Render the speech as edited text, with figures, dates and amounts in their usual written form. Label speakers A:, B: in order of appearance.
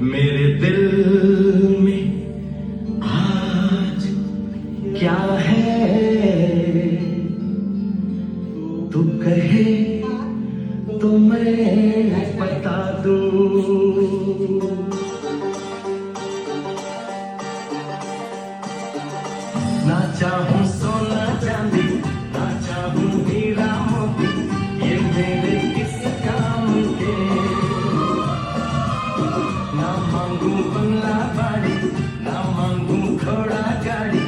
A: मेरे दिल में आज क्या है तू कहे तो मैं बता दूं। ना चाहूं सोना चांदी, ना चाहूं हीरा मोती, ये मेरे किस काम के। ना मांगू बंगला बाड़ी, ना मांगू घोड़ा गाड़ी,